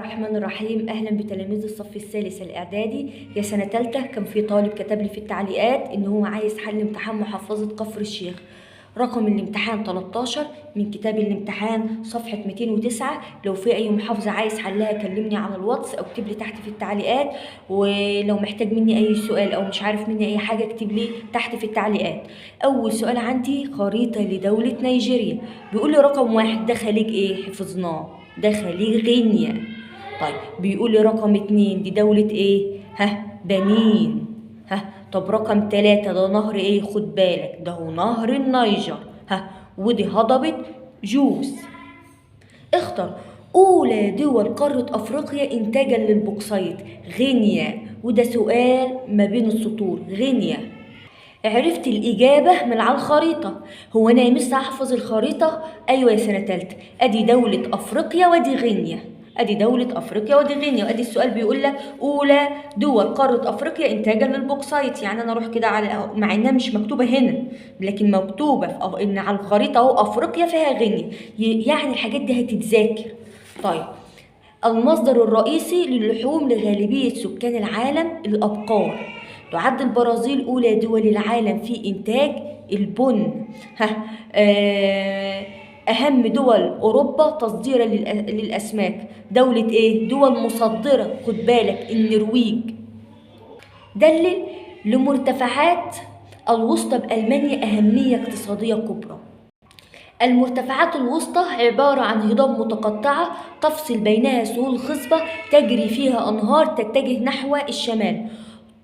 الرحمن الرحيم. أهلا بتلاميذ الصف الثالث الإعدادي يا سنة تالتة. كان في طالب كتب لي في التعليقات إن هو عايز حل امتحان محافظة كفر الشيخ. رقم الامتحان 13 من كتاب الامتحان صفحة 209. لو في أي محافظة عايز حلها كلمني على الواتس أو اكتب لي تحت في التعليقات، ولو محتاج مني أي سؤال أو مش عارف مني أي حاجة اكتب لي تحت في التعليقات. أول سؤال عندي خريطة لدولة نيجيريا. بيقول لي رقم 1 ده خليج إيه؟ حفظناه، ده خليج غينيا. طيب بيقول لي رقم 2 دي دولة إيه؟ بنين. طب رقم 3 ده نهر إيه؟ خد بالك ده هو نهر النيجر. ودي هضبة جوز. اختر أولى دول قارة أفريقيا إنتاجا للبوكسيت. غينيا. وده سؤال ما بين السطور، غينيا. عرفت الإجابة من على الخريطة. هو أنا لسه هحفظ الخريطة؟ أيوة يا سنة تالتة. أدي دولة أفريقيا وأدي غينيا، أدي دولة أفريقيا وأدي غينيا، وأدي السؤال بيقول لك أولى دول قارة أفريقيا إنتاجا للبوكسايت. يعني أنا أروح كده على، مع إنها مش مكتوبة هنا لكن مكتوبة في إن على الخريطة أهو أفريقيا فيها غينيا، يعني الحاجات دي هتتذاكر. طيب المصدر الرئيسي للحوم لغالبية سكان العالم الأبقار. تعد البرازيل أولى دول العالم في إنتاج البن. أهم دول أوروبا تصديرا للأسماك. دولة إيه؟ دول مصدرة، خد بالك النرويج. دلل لمرتفعات الوسطى بألمانيا أهمية اقتصادية كبرى. المرتفعات الوسطى عبارة عن هضاب متقطعة تفصل بينها سهول خصبة تجري فيها أنهار تتجه نحو الشمال،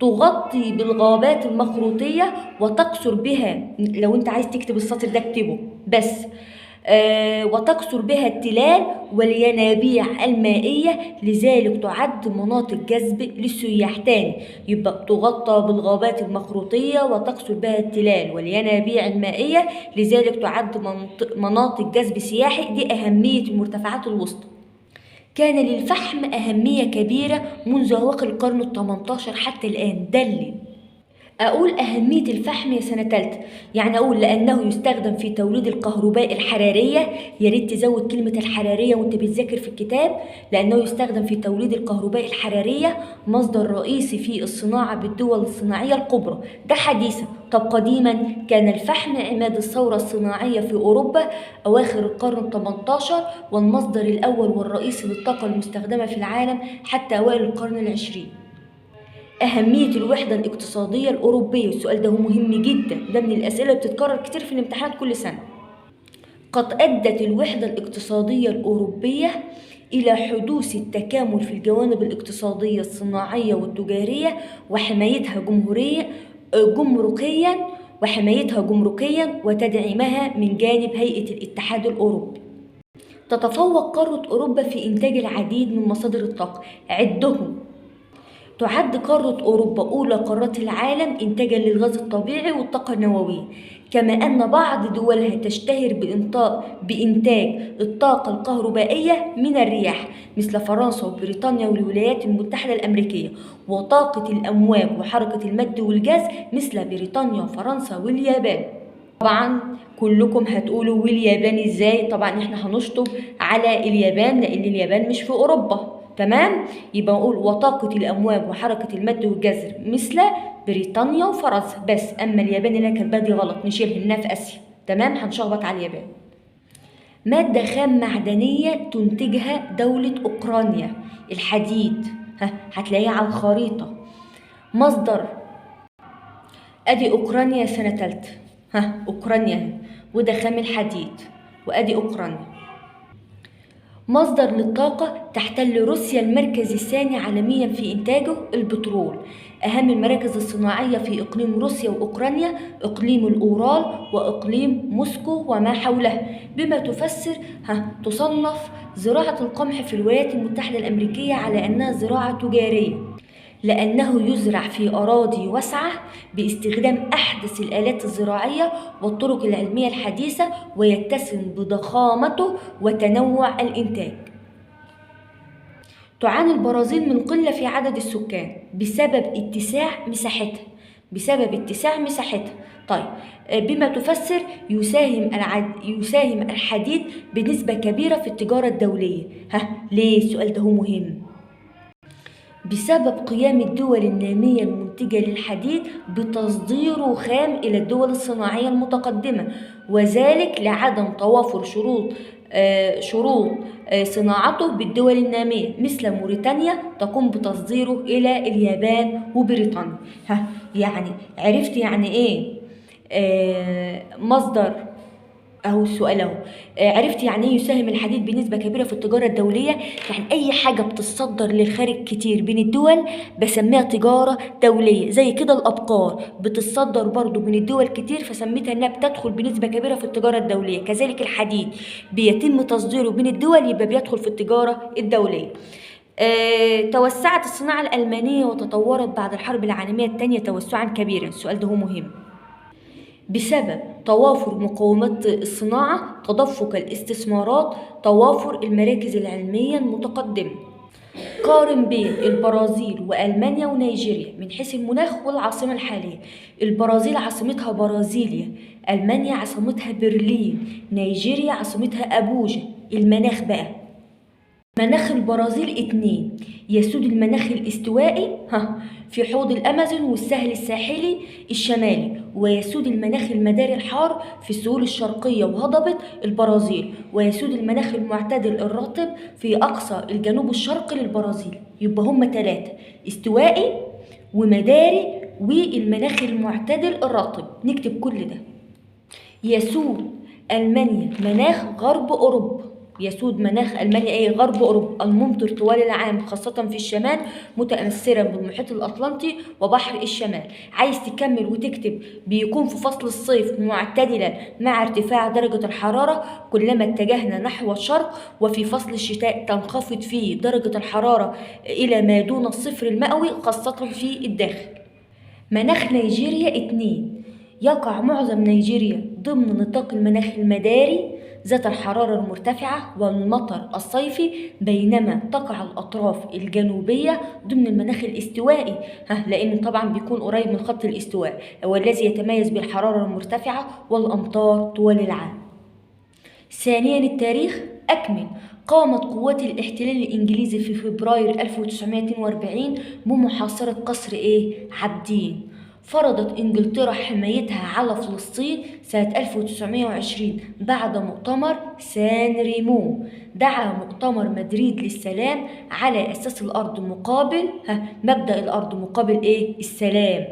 تغطي بالغابات المخروطية وتقصر بها، لو انت عايز تكتب السطر ده اكتبه بس، وتقصر بها التلال والينابيع المائية، لذلك تعد مناطق جذب للسياح. تاني يبقى تغطى بالغابات المخروطية وتقصر بها التلال والينابيع المائية، لذلك تعد مناطق جذب سياحي. دي أهمية المرتفعات الوسطى. كان للفحم أهمية كبيرة منذ أواخر القرن ال18 حتى الآن. دلل. أقول أهمية الفحم يا سنة تالتة، يعني أقول لأنه يستخدم في توليد الكهرباء الحرارية. يا ريت تزود كلمة الحرارية وأنت بتذاكر في الكتاب، لأنه يستخدم في توليد الكهرباء الحرارية، مصدر رئيسي في الصناعة بالدول الصناعية الكبرى. ده حديثا. طب قديما كان الفحم عماد الثورة الصناعية في أوروبا أواخر القرن ال18، والمصدر الأول والرئيسي للطاقة المستخدمة في العالم حتى أوائل القرن العشرين. أهمية الوحدة الاقتصادية الأوروبية. السؤال ده مهم جدا، ده من الأسئلة اللي بتتكرر كتير في الامتحانات كل سنة. قد أدت الوحدة الاقتصادية الأوروبية إلى حدوث التكامل في الجوانب الاقتصادية الصناعية والتجارية وحمايتها جمركيا وتدعيمها من جانب هيئة الاتحاد الأوروبي. تتفوق قارة أوروبا في إنتاج العديد من مصادر الطاقة، عدهم. تعد قارة أوروبا أولى قارات العالم إنتاجا للغاز الطبيعي والطاقة النووية، كما أن بعض دولها تشتهر بإنتاج الطاقة الكهربائية من الرياح، مثل فرنسا وبريطانيا والولايات المتحدة الأمريكية، وطاقة الأمواج وحركة المد والجاز مثل بريطانيا وفرنسا واليابان. طبعا كلكم هتقولوا واليابان ازاي؟ طبعا احنا هنشطب على اليابان لأن اليابان مش في أوروبا، تمام؟ يبقى نقول وطاقة الأمواج وحركة المد والجزر مثل بريطانيا وفرنسا بس، أما اليابان اللي كانت دي غلط نشيلها إنها في آسيا، تمام؟ هنشخبط على اليابان. مادة خام معدنية تنتجها دولة أوكرانيا. الحديد. هتلاقيها على الخريطة. مصدر أدي أوكرانيا سنة تالتة. أوكرانيا وده خام الحديد، وأدي أوكرانيا. مصدر للطاقة. تحتل روسيا المركز الثاني عالميا في إنتاجه البترول. أهم المراكز الصناعية في إقليم روسيا وأوكرانيا إقليم الأورال وإقليم موسكو وما حولها، بما تصنف زراعة القمح في الولايات المتحدة الأمريكية على أنها زراعة تجارية، لأنه يزرع في أراضي واسعة باستخدام أحدث الآلات الزراعية والطرق العلمية الحديثة، ويتسم بضخامته وتنوع الإنتاج. تعاني البرازيل من قلة في عدد السكان بسبب اتساع مساحتها. طيب بما تفسر يساهم الحديد بنسبة كبيرة في التجارة الدولية. ليه السؤال ده هو مهم؟ بسبب قيام الدول النامية المنتجة للحديد بتصديره خام إلى الدول الصناعية المتقدمة، وذلك لعدم توافر شروط صناعته بالدول النامية مثل موريتانيا تقوم بتصديره إلى اليابان وبريطانيا. يعني عرفت يعني إيه مصدر اهو السؤال اهو. عرفت يعني ايه يساهم الحديد بنسبة كبيرة في التجارة الدولية؟ يعني اي حاجة بتصدر للخارج كتير بين الدول بسميها تجارة دولية. زي كده الابقار بتصدر برضو بين الدول كتير فسميتها انها بتدخل بنسبة كبيرة في التجارة الدولية. كذلك الحديد بيتم تصديره بين الدول يبقى بيدخل في التجارة الدولية. توسعت الصناعة الألمانية وتطورت بعد الحرب العالمية الثانية توسعا كبيرا. السؤال ده هو مهم. بسبب توافر مقومات الصناعة، تدفق الاستثمارات، توافر المراكز العلمية المتقدمة. قارن بين البرازيل وألمانيا ونيجيريا من حيث المناخ والعاصمة الحالية. البرازيل عاصمتها برازيليا، ألمانيا عاصمتها برلين، نيجيريا عاصمتها أبوجا. المناخ بقى، مناخ البرازيل 2 يسود المناخ الاستوائي في حوض الأمازون والساحل الساحلي الشمالي، ويسود المناخ المداري الحار في السهول الشرقية وهضبة البرازيل، ويسود المناخ المعتدل الرطب في أقصى الجنوب الشرقي للبرازيل. يبقى هم 3: استوائي ومداري والمناخ المعتدل الرطب. نكتب كل ده. يسود ألمانيا مناخ غرب أوروبا. يسود مناخ ألمانيا غرب أوروبا، الممطر طوال العام خاصة في الشمال متأثرا بالمحيط الأطلنطي وبحر الشمال. عايز تكمل وتكتب بيكون في فصل الصيف معتدلا مع ارتفاع درجة الحرارة كلما اتجهنا نحو الشرق، وفي فصل الشتاء تنخفض فيه درجة الحرارة إلى ما دون الصفر المئوي خاصة في الداخل. مناخ نيجيريا 2 يقع معظم نيجيريا ضمن نطاق المناخ المداري ذات الحرارة المرتفعة والمطر الصيفي، بينما تقع الأطراف الجنوبية ضمن المناخ الاستوائي، لأن طبعا بيكون قريب من خط الاستواء والذي يتميز بالحرارة المرتفعة والأمطار طوال العام. ثانيا التاريخ. أكمل. قامت قوات الاحتلال الإنجليزي في فبراير 1942 بمحاصرة قصر عابدين. فرضت إنجلترا حمايتها على فلسطين سنة 1920 بعد مؤتمر سان ريمو. دعا مؤتمر مدريد للسلام على أساس الأرض مقابل مبدأ الأرض مقابل السلام.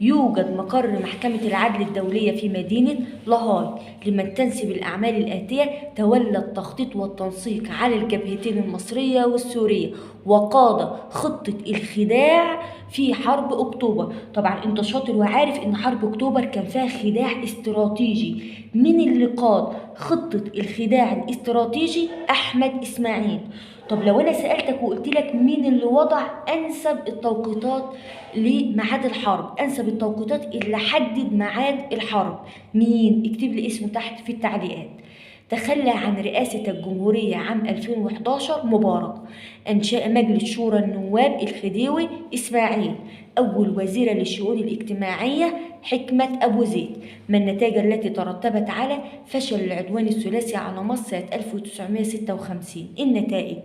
يوجد مقر محكمة العدل الدولية في مدينة لاهاي. لمن تنسب الأعمال الآتية: تولى التخطيط والتنسيق على الجبهتين المصرية والسورية، وقاد خطة الخداع في حرب أكتوبر. طبعا انت شاطر وعارف ان حرب أكتوبر كان فيها خداع استراتيجي. من اللي قاد خطة الخداع الاستراتيجي؟ أحمد إسماعيل. طب لو أنا سألتك وقلت لك مين اللي وضع أنسب التوقيتات لميعاد الحرب، أنسب التوقيتات اللي حدد ميعاد الحرب، مين؟ اكتب لي اسمه تحت في التعليقات. تخلى عن رئاسة الجمهورية عام 2011 مبارك. أنشأ مجلس شورى النواب الخديوي إسماعيل. أول وزيرة للشؤون الاجتماعية حكمة أبو زيد. ما النتائج التي ترتبت على فشل العدوان الثلاثي على مصر سنة 1956؟ النتائج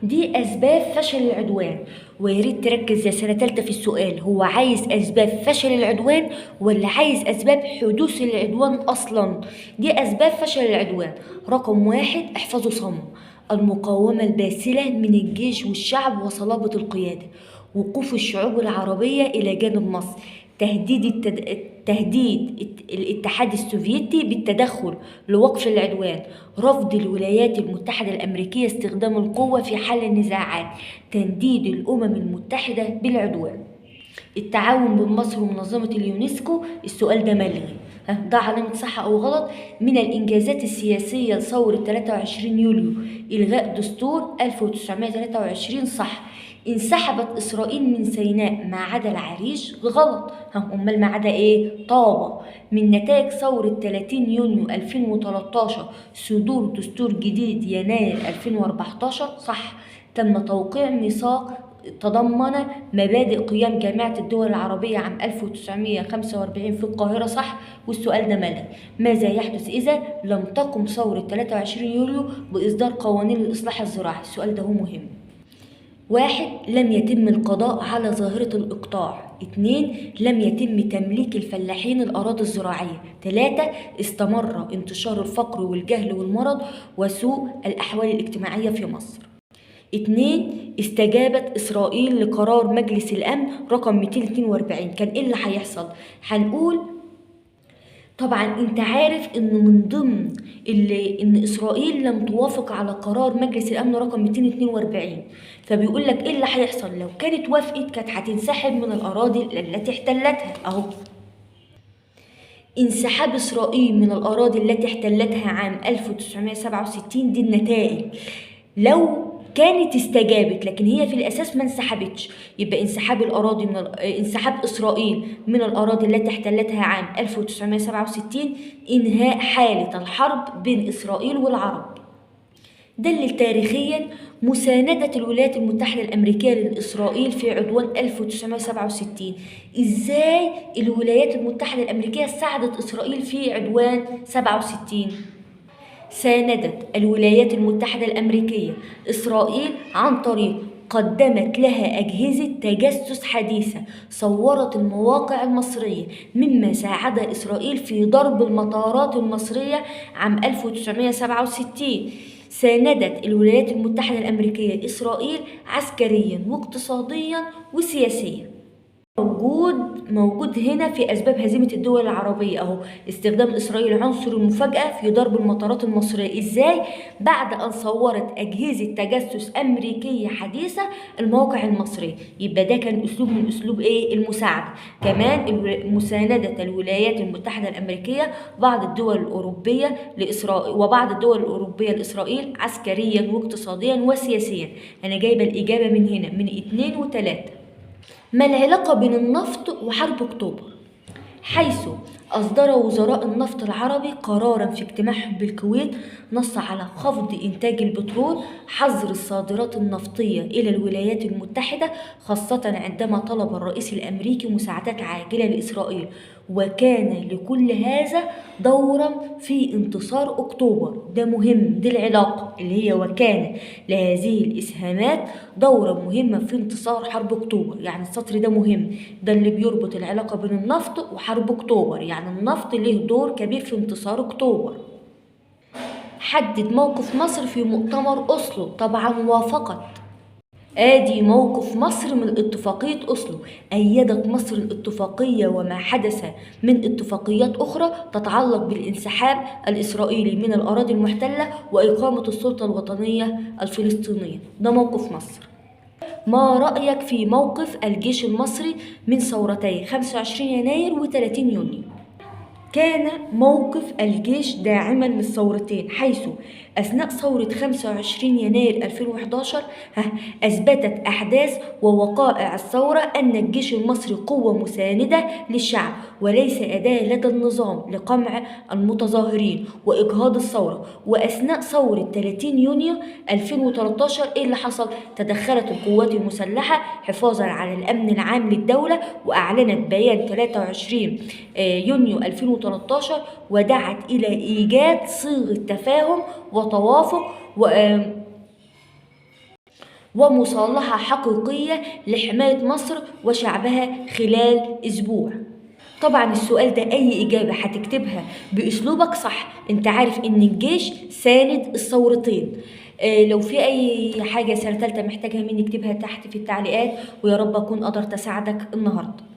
دي أسباب فشل العدوان، وياريت تركز يا سنة تالتة في السؤال. هو عايز أسباب فشل العدوان ولا عايز أسباب حدوث العدوان أصلا؟ دي أسباب فشل العدوان. رقم 1 احفظوا صم: المقاومة الباسلة من الجيش والشعب وصلابة القيادة، وقوف الشعوب العربية إلى جانب مصر، تهديد الاتحاد السوفيتي بالتدخل لوقف العدوان، رفض الولايات المتحدة الأمريكية استخدام القوة في حل النزاعات، تنديد الأمم المتحدة بالعدوان. التعاون بين مصر ومنظمة اليونسكو، السؤال ده ملغي، ده علامة صح أو غلط. من الإنجازات السياسية لثورة 23 يوليو إلغاء دستور 1923، صح. انسحبت إسرائيل من سيناء ما عدا العريش، غلط. أمال ما عدا طابة. من نتائج ثورة 30 يونيو 2013 صدور دستور جديد يناير 2014، صح. تم توقيع ميثاق تضمن مبادئ قيام جامعة الدول العربية عام 1945 في القاهرة، صح؟ والسؤال ده ملغي. ماذا يحدث إذا لم تقم ثورة 23 يوليو بإصدار قوانين الإصلاح الزراعي؟ السؤال ده هو مهم. 1. لم يتم القضاء على ظاهرة الإقطاع. 2. لم يتم تمليك الفلاحين الأراضي الزراعية. 3. استمر انتشار الفقر والجهل والمرض وسوء الأحوال الاجتماعية في مصر. 2. استجابت إسرائيل لقرار مجلس الأمن رقم 242. كان إيه اللي هيحصل؟ هنقول طبعا انت عارف ان من ضمن ان اسرائيل لم توافق على قرار مجلس الامن رقم 242، فبيقول لك ايه اللي هيحصل لو كانت وافقت، كانت هتنسحب من الاراضي التي احتلتها. اهو انسحاب اسرائيل من الاراضي التي احتلتها عام 1967 دي النتائج. لو كانت استجابت لكن هي في الاساس ما انسحبتش، يبقى انسحاب الاراضي انسحاب اسرائيل من الاراضي التي احتلتها عام 1967 انهاء حاله الحرب بين اسرائيل والعرب. دلل تاريخيا مساندة الولايات المتحدة الأمريكية لإسرائيل في عدوان 1967. إزاي الولايات المتحدة الأمريكية ساعدت إسرائيل في عدوان 67؟ ساندت الولايات المتحدة الأمريكية إسرائيل عن طريق قدمت لها أجهزة تجسس حديثة صورت المواقع المصرية، مما ساعد إسرائيل في ضرب المطارات المصرية عام 1967. ساندت الولايات المتحدة الأمريكية إسرائيل عسكريا واقتصاديا وسياسيا. موجود هنا في أسباب هزيمة الدول العربية أهو، استخدام إسرائيل عنصر المفاجأة في ضرب المطارات المصرية. إزاي؟ بعد أن صورت أجهزة تجسس أمريكية حديثة المواقع المصرية. يبقى ده كان أسلوب من أسلوب إيه؟ المساعدة. كمان مساندة الولايات المتحدة الأمريكية بعض الدول الأوروبية لإسرائيل وبعض الدول الأوروبية لإسرائيل عسكريا واقتصاديا وسياسيا. أنا جايبة الإجابة من هنا من 2 و3. ما العلاقة بين النفط وحرب أكتوبر؟ حيث أصدر وزراء النفط العربي قراراً في اجتماعهم بالكويت نص على خفض إنتاج البترول، حظر الصادرات النفطية إلى الولايات المتحدة، خاصة عندما طلب الرئيس الأمريكي مساعدات عاجلة لإسرائيل. وكان لكل هذا دورا في انتصار أكتوبر. ده مهم، دي العلاقة اللي هي وكان لهذه الإسهامات دورا مهما في انتصار حرب أكتوبر. يعني السطر ده مهم، ده اللي بيربط العلاقة بين النفط وحرب أكتوبر. يعني النفط له دور كبير في انتصار أكتوبر. حدد موقف مصر في مؤتمر أوسلو. طبعا وافقت. آدي موقف مصر من اتفاقية أوسلو. أيدت مصر الاتفاقية وما حدث من اتفاقيات أخرى تتعلق بالانسحاب الإسرائيلي من الأراضي المحتلة وإقامة السلطة الوطنية الفلسطينية. ده موقف مصر. ما رأيك في موقف الجيش المصري من ثورتي 25 يناير و30 يونيو؟ كان موقف الجيش داعما للثورتين، حيث أثناء ثورة 25 يناير 2011 أثبتت أحداث ووقائع الثورة أن الجيش المصري قوة مساندة للشعب وليس أداة لدى النظام لقمع المتظاهرين وإجهاض الثورة. وأثناء ثورة 30 يونيو 2013 إيه اللي حصل؟ تدخلت القوات المسلحة حفاظا على الأمن العام للدولة، وأعلنت بيان 23 يونيو 2013 ودعت إلى إيجاد صيغة تفاهم وتوافق ومصالحة حقيقية لحماية مصر وشعبها خلال أسبوع. طبعا السؤال ده أي إجابة هتكتبها بأسلوبك صح. أنت عارف إن الجيش ساند الثورتين. لو في أي حاجة سنة تالتة محتاجها مني اكتبها تحت في التعليقات، ويا رب أكون قدرت أساعدك النهاردة.